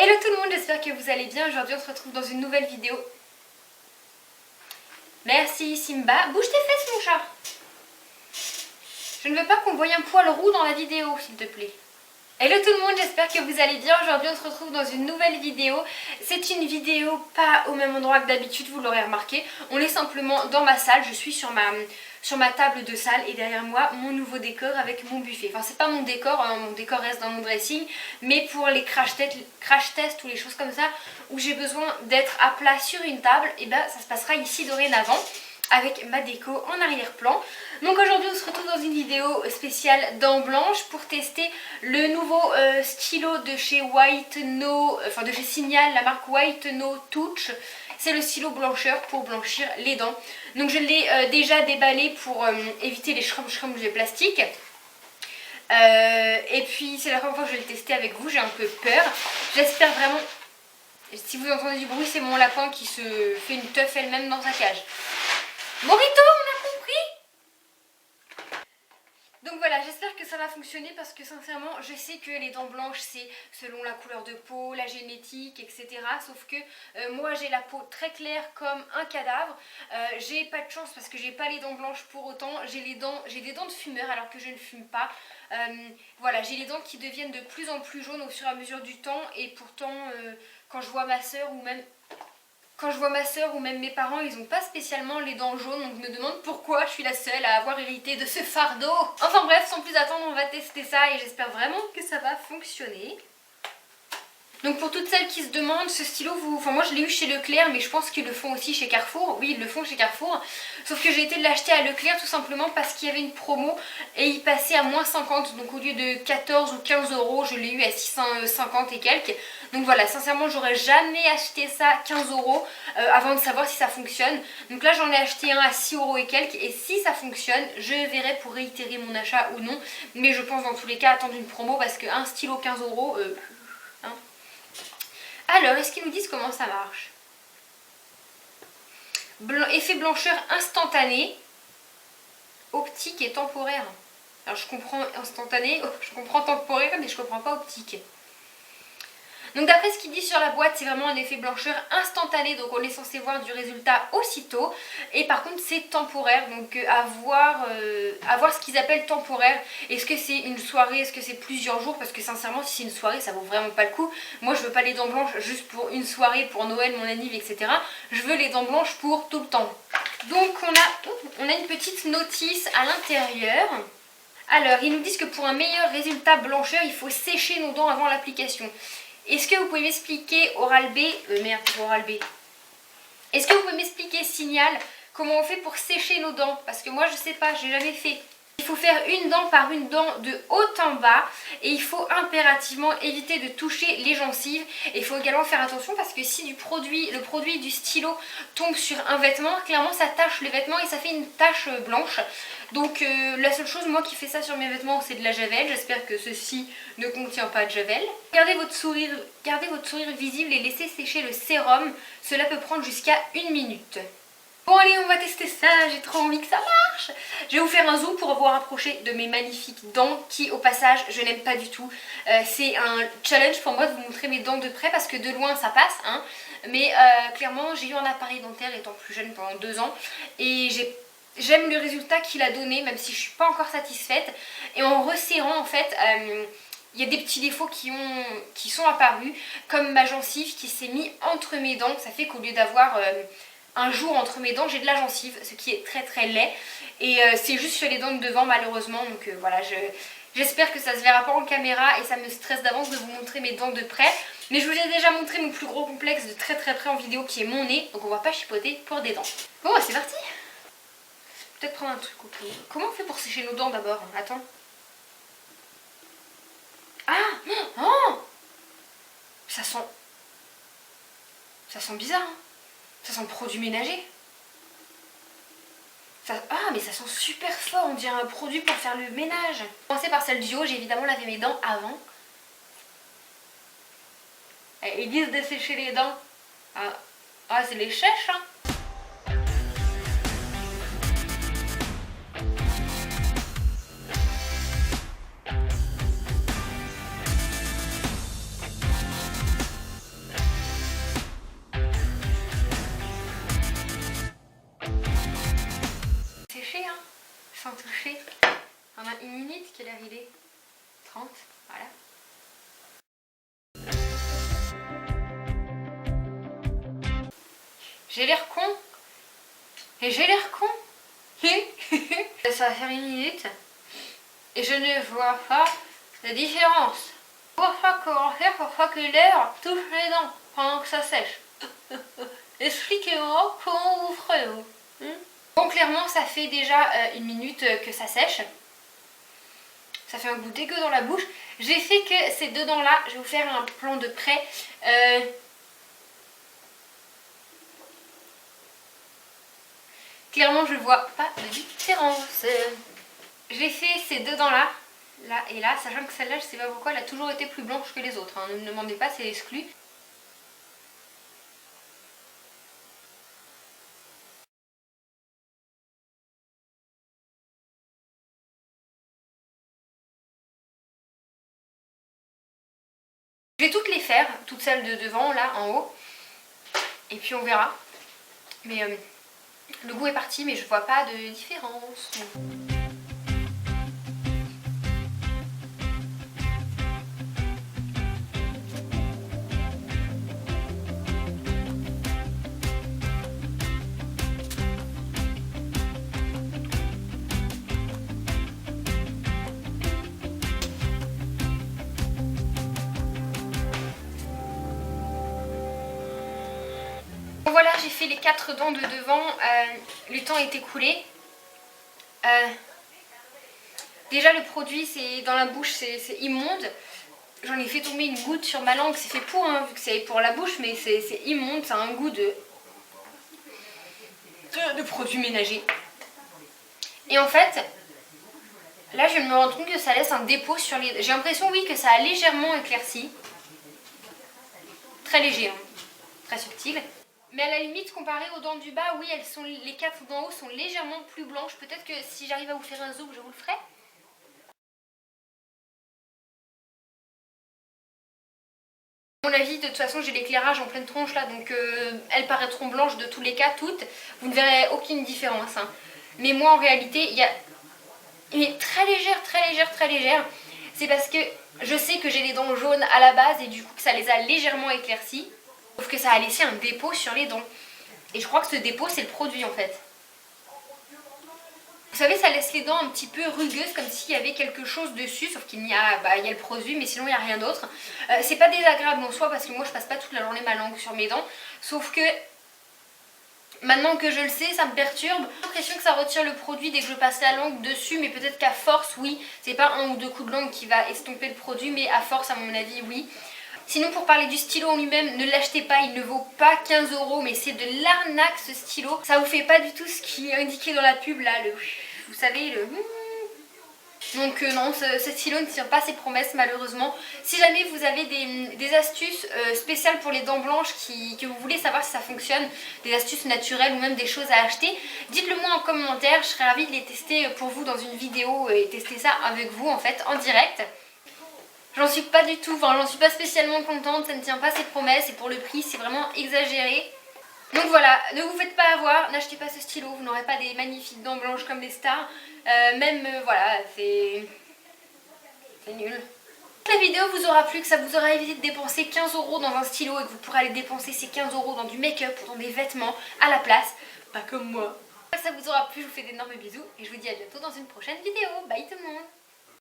Hello tout le monde, j'espère que vous allez bien. Aujourd'hui on se retrouve dans une nouvelle vidéo. Merci Simba. Bouge tes fesses mon chat. Je ne veux pas qu'on voie un poil roux dans la vidéo s'il te plaît. Hello tout le monde, j'espère que vous allez bien. Aujourd'hui on se retrouve dans une nouvelle vidéo. C'est une vidéo pas au même endroit que d'habitude, vous l'aurez remarqué. On est simplement dans ma salle, je suis sur ma table de salle et derrière moi mon nouveau décor avec mon buffet. Enfin c'est pas mon décor, hein, mon décor reste dans mon dressing, mais pour les crash tests ou les choses comme ça où j'ai besoin d'être à plat sur une table, et ben ça se passera ici dorénavant avec ma déco en arrière-plan. Donc aujourd'hui on se retrouve dans une vidéo spéciale dents blanches pour tester le nouveau stylo de chez White No, enfin de chez Signal, la marque White No Touch. C'est le stylo blancheur pour blanchir les dents. Donc je l'ai déjà déballé pour éviter les schrum de plastique. Et puis c'est la première fois que je vais le tester avec vous, j'ai un peu peur. J'espère vraiment... Si vous entendez du bruit, c'est mon lapin qui se fait une teuf elle-même dans sa cage. Morito, on a compris? Donc voilà, j'espère que ça va fonctionner parce que sincèrement, je sais que les dents blanches, c'est selon la couleur de peau, la génétique, etc. Sauf que moi, j'ai la peau très claire comme un cadavre. J'ai pas de chance parce que j'ai pas les dents blanches pour autant. J'ai des dents de fumeur alors que je ne fume pas. Voilà, j'ai les dents qui deviennent de plus en plus jaunes au fur et à mesure du temps. Et pourtant, quand je vois ma soeur ou même mes parents, ils n'ont pas spécialement les dents jaunes, donc je me demande pourquoi je suis la seule à avoir hérité de ce fardeau. Enfin bref, sans plus attendre, on va tester ça et j'espère vraiment que ça va fonctionner. Donc pour toutes celles qui se demandent, ce stylo, enfin moi je l'ai eu chez Leclerc, mais je pense qu'ils le font aussi chez Carrefour. Oui, ils le font chez Carrefour. Sauf que j'ai été l'acheter à Leclerc tout simplement parce qu'il y avait une promo et il passait à moins 50. Donc au lieu de 14 ou 15 euros, je l'ai eu à 650 et quelques. Donc voilà, sincèrement j'aurais jamais acheté ça 15 euros avant de savoir si ça fonctionne. Donc là j'en ai acheté un à 6 euros et quelques. Et si ça fonctionne, je verrai pour réitérer mon achat ou non. Mais je pense dans tous les cas attendre une promo parce qu'un stylo 15 euros... Alors, est-ce qu'ils nous disent comment ça marche? Effet blancheur instantané, optique et temporaire. Alors je comprends instantané, je comprends temporaire, mais je comprends pas optique. Donc d'après ce qu'il dit sur la boîte, c'est vraiment un effet blancheur instantané, donc on est censé voir du résultat aussitôt. Et par contre c'est temporaire, donc à voir ce qu'ils appellent temporaire. Est-ce que c'est une soirée, est-ce que c'est plusieurs jours? Parce que sincèrement si c'est une soirée ça vaut vraiment pas le coup. Moi je veux pas les dents blanches juste pour une soirée, pour Noël, mon anniv, etc. Je veux les dents blanches pour tout le temps. Donc on a une petite notice à l'intérieur. Alors ils nous disent que pour un meilleur résultat blancheur, il faut sécher nos dents avant l'application. Est-ce que vous pouvez m'expliquer Oral B, Oral B. Est-ce que vous pouvez m'expliquer Signal, comment on fait pour sécher nos dents? Parce que moi je sais pas, j'ai jamais fait. Il faut faire une dent par une dent de haut en bas et il faut impérativement éviter de toucher les gencives. Et il faut également faire attention parce que si le produit du stylo tombe sur un vêtement, clairement ça tache le vêtement et ça fait une tache blanche. Donc la seule chose moi qui fait ça sur mes vêtements c'est de la javel. J'espère que ceci ne contient pas de javel. Gardez votre sourire visible et laissez sécher le sérum. Cela peut prendre jusqu'à 1 minute. Bon allez, on va tester ça, j'ai trop envie que ça marche. Je vais vous faire un zoom pour vous rapprocher de mes magnifiques dents qui au passage je n'aime pas du tout. C'est un challenge pour moi de vous montrer mes dents de près parce que de loin ça passe hein. Mais clairement j'ai eu un appareil dentaire étant plus jeune pendant 2 ans et j'aime le résultat qu'il a donné même si je ne suis pas encore satisfaite. Et en resserrant en fait... il y a des petits défauts qui sont apparus comme ma gencive qui s'est mis entre mes dents. Ça fait qu'au lieu d'avoir... un jour entre mes dents j'ai de la gencive, ce qui est très très laid et c'est juste sur les dents de devant malheureusement. Donc voilà, j'espère que ça se verra pas en caméra et ça me stresse d'avance de vous montrer mes dents de près. Mais je vous ai déjà montré mon plus gros complexe de très très près en vidéo qui est mon nez, donc on va pas chipoter pour des dents. Bon c'est parti. Peut-être prendre un truc au plus. Comment on fait pour sécher nos dents d'abord? Attends. Ah oh, ça sent bizarre hein. Ça sent le produit ménager. Ah mais ça sent super fort, on dirait un produit pour faire le ménage. Je vais commencer par celle du haut, j'ai évidemment lavé mes dents avant. Et ils disent de sécher les dents. Ah c'est les chèches hein. sans toucher. On a 1 minute, quelle heure il est? 30, voilà. J'ai l'air con. Et j'ai l'air con. Ça va faire 1 minute. Et je ne vois pas la différence. Pour ça, comment faire pour pas que l'air touche les dents pendant que ça sèche? Expliquez-moi comment vous ferez. Bon, clairement, ça fait déjà 1 minute que ça sèche. Ça fait un goût dégueu dans la bouche. J'ai fait que ces deux dents-là, je vais vous faire un plan de près. Clairement, je vois pas de différence. J'ai fait ces deux dents-là, là et là, sachant que celle-là, je sais pas pourquoi, elle a toujours été plus blanche que les autres. Hein. Ne me demandez pas, c'est exclu. Je vais toutes les faire, toutes celles de devant, là, en haut. Et puis on verra. Mais le goût est parti, mais je vois pas de différence. Bon, voilà, j'ai fait les 4 dents de devant, le temps est écoulé. Déjà le produit, c'est dans la bouche, c'est immonde. J'en ai fait tomber une goutte sur ma langue, c'est fait pour, hein, vu que c'est pour la bouche, mais c'est immonde, ça a un goût de produits ménagers. Et en fait, là je me rends compte que ça laisse un dépôt sur les... J'ai l'impression, oui, que ça a légèrement éclairci. Très léger, hein, très subtil. Mais à la limite, comparé aux dents du bas, oui, les 4 d'en haut sont légèrement plus blanches. Peut-être que si j'arrive à vous faire un zoom, je vous le ferai. À mon avis, de toute façon, j'ai l'éclairage en pleine tronche là, donc elles paraîtront blanches de tous les cas, toutes. Vous ne verrez aucune différence. Hein. Mais moi, en réalité, il est très légère, très légère, très légère. C'est parce que je sais que j'ai les dents jaunes à la base et du coup que ça les a légèrement éclaircies. Sauf que ça a laissé un dépôt sur les dents. Et je crois que ce dépôt, c'est le produit en fait. Vous savez, ça laisse les dents un petit peu rugueuses, comme s'il y avait quelque chose dessus, sauf qu'il y a, il y a le produit, mais sinon il n'y a rien d'autre. C'est pas désagréable en soi, parce que moi je passe pas toute la journée ma langue sur mes dents. Sauf que, maintenant que je le sais, ça me perturbe. J'ai l'impression que ça retire le produit dès que je passe la langue dessus, mais peut-être qu'à force, oui. C'est pas 1 ou 2 coups de langue qui va estomper le produit, mais à force, à mon avis, oui. Sinon, pour parler du stylo en lui-même, ne l'achetez pas, il ne vaut pas 15 €, mais c'est de l'arnaque ce stylo. Ça vous fait pas du tout ce qui est indiqué dans la pub là, vous savez, le... Donc non, ce stylo ne tient pas ses promesses malheureusement. Si jamais vous avez des astuces spéciales pour les dents blanches que vous voulez savoir si ça fonctionne, des astuces naturelles ou même des choses à acheter, dites-le moi en commentaire, je serais ravie de les tester pour vous dans une vidéo et tester ça avec vous en fait, en direct. J'en suis pas du tout, enfin j'en suis pas spécialement contente, ça ne tient pas ses promesses et pour le prix c'est vraiment exagéré. Donc voilà, ne vous faites pas avoir, n'achetez pas ce stylo, vous n'aurez pas des magnifiques dents blanches comme des stars. Voilà, c'est nul. La vidéo vous aura plu, que ça vous aura évité de dépenser 15 € dans un stylo et que vous pourrez aller dépenser ces 15 € dans du make-up ou dans des vêtements à la place, pas comme moi. Ça vous aura plu, je vous fais d'énormes bisous et je vous dis à bientôt dans une prochaine vidéo. Bye tout le monde!